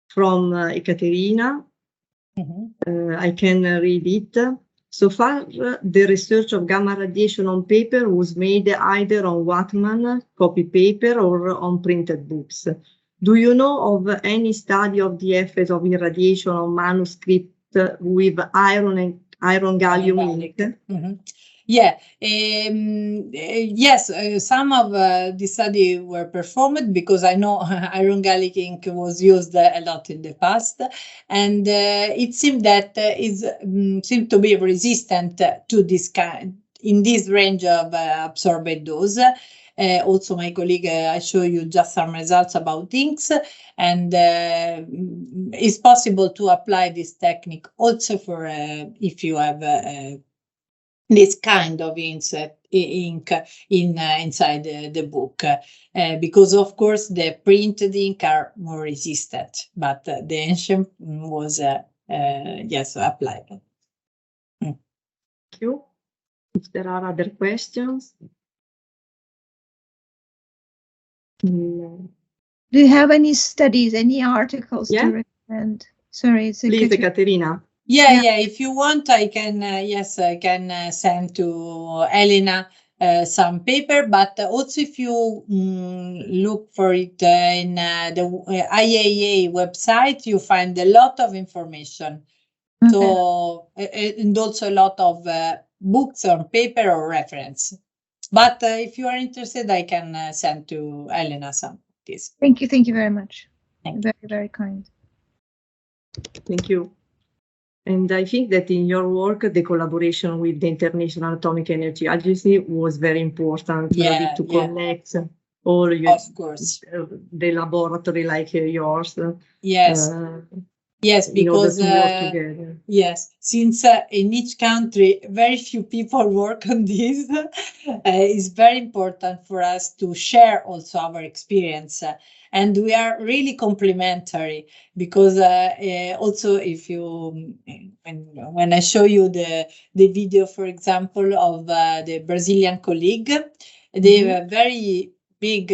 from Ekaterina, I can read it. So far, the research of gamma radiation on paper was made either on Whatman copy paper or on printed books. Do you know of any study of the effects of irradiation on manuscript with iron gallium ink? Yeah, yes, some of the study were performed because I know iron gallic ink was used a lot in the past, and it seemed that it seemed to be resistant to this kind in this range of absorbed dose. Also, my colleague, I show you just some results about inks, and it's possible to apply this technique also for if you have this kind of ink inside the book, because of course the printed ink are more resistant, but the ancient was yes, applied. Thank you. If there are other questions. Do you have any studies, any articles to recommend? Sorry, it's please, Ekaterina. Yeah. If you want, I can. Yes, I can send to Elena some paper. But also, if you look for it in the IAEA website, you find a lot of information. Okay. So and also a lot of books on paper or reference. But if you are interested, I can send to Elena some of this. Thank you very much. Very kind. Thank you. And I think that in your work, the collaboration with the International Atomic Energy Agency was very important to connect all your, of course, the laboratory like yours. Yes. Yes, because yes, since in each country very few people work on this, it's very important for us to share also our experience, and we are really complementary because also if you when I show you the video, for example, of the Brazilian colleague, they have a very big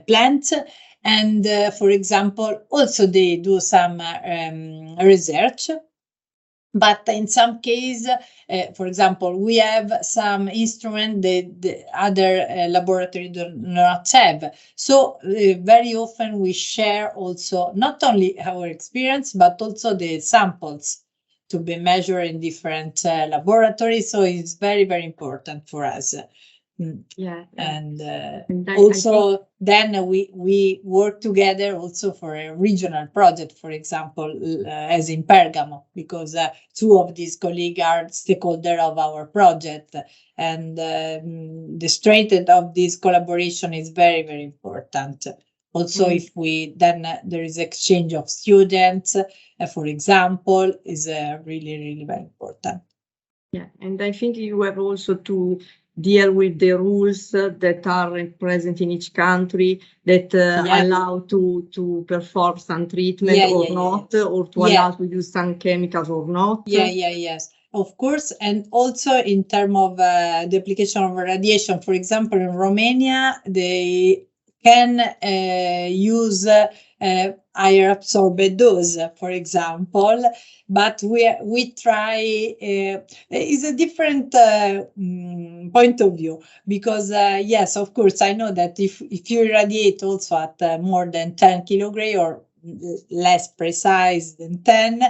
plant. And for example, also they do some research, but in some case, for example, we have some instrument that the other laboratory do not have. So very often we share also not only our experience, but also the samples to be measured in different laboratories. So it's very, very important for us. And also then we work together also for a regional project, for example, as in Bergamo, because two of these colleagues are stakeholders of our project, and the strength of this collaboration is very, very important. Also, if we then there is exchange of students, for example, is really, really very important. Yeah, and I think you have also to deal with the rules that are present in each country that allow to perform some treatment or not, or to allow to use some chemicals or not. Yes, of course. And also in terms of the application of radiation, for example, in Romania, they can use higher absorbed dose, for example, but we try, is a different point of view, because yes, of course, I know that if you irradiate also at more than 10 kilogray or less precise than 10,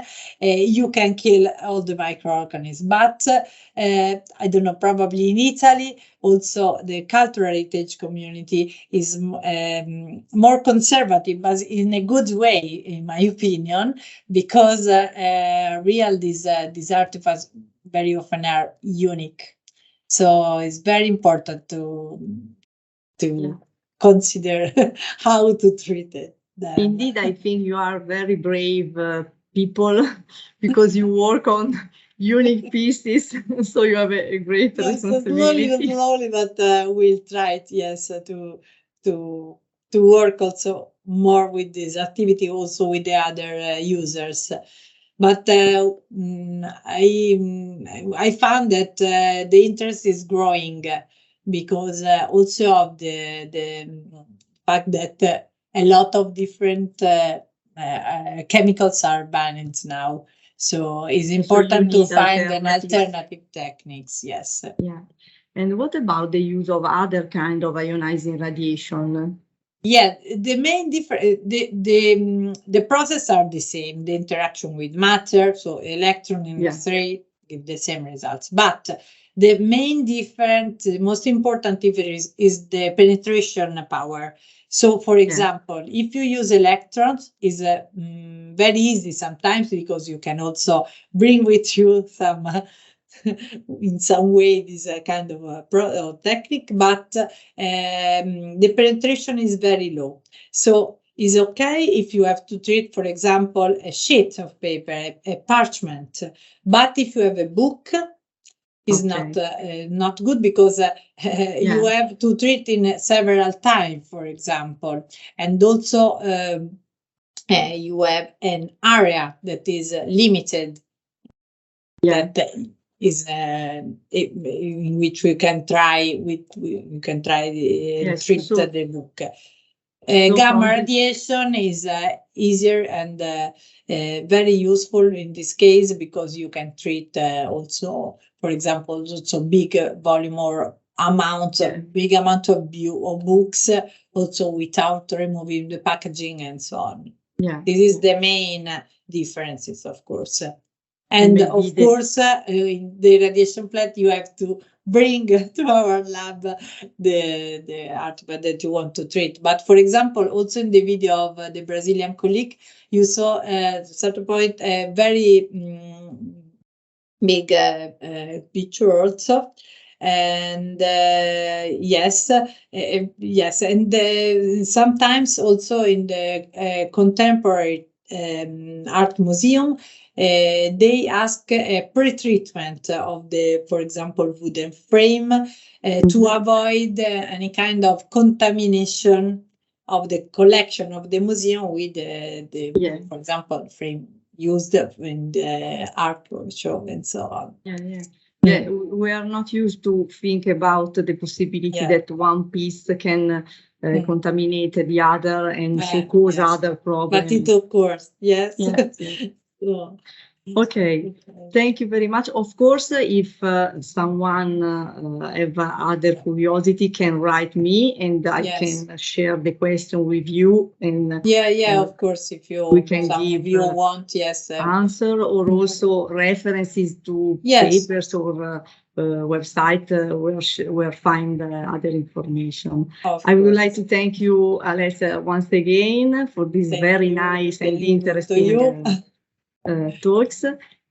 you can kill all the microorganisms. But I don't know, probably in Italy, also the cultural heritage community is more conservative, but in a good way, in my opinion, because these artifacts very often are unique. So it's very important to consider how to treat it. Indeed, I think you are very brave people because you work on unique pieces, so you have a great responsibility. Slowly, but we'll try it, yes, to work also more with this activity, also with the other users. But I found that the interest is growing because also of the fact that a lot of different chemicals are banned now. So it's important to find an alternative techniques, yes. Yeah. And what about the use of other kind of ionizing radiation? Yeah, the main difference, the process are the same, the interaction with matter, so electron and X-ray give the same results. But the main difference, the most important difference is the penetration power. So, for example, if you use electrons, is very easy sometimes because you can also bring with you some, in some way, this kind of technique, but the penetration is very low. So it's okay if you have to treat, for example, a sheet of paper, a parchment, but if you have a book, is not good because you have to treat in several times, for example, and also you have an area that is limited, that is in which we can try treat the book. Gamma radiation is easier and very useful in this case because you can treat also, for example, also big volume or amount, big amount of books, also without removing the packaging and so on. Yeah, this is the main differences, of course. And of course, in the radiation plant, you have to bring to our lab the artifact that you want to treat. But for example, also in the video of the Brazilian colleague, you saw at a certain point a very big picture also. And yes, and sometimes also in the contemporary art museum, they ask a pre-treatment of the, for example, wooden frame to avoid any kind of contamination of the collection of the museum with for example, frame used in the art show and so on. Yeah, we are not used to think about the possibility that one piece can contaminate the other and cause other problems. But it occurs, yes. Okay, thank you very much. Of course, if someone have other curiosity, can write me and I can share the question with you. And of course, if you want, answer or also references to papers or website where find other information. I would like to thank you, Alessia, once again for this very nice and interesting talks,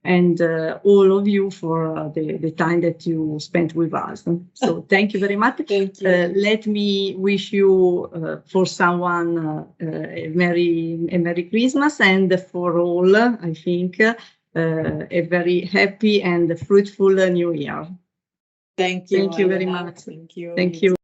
and all of you for the time that you spent with us. So thank you very much. Thank you. Let me wish you for someone a Merry Christmas, and for all, I think, a very happy and fruitful New Year. Thank you. Thank you very much. Thank you. Thank you.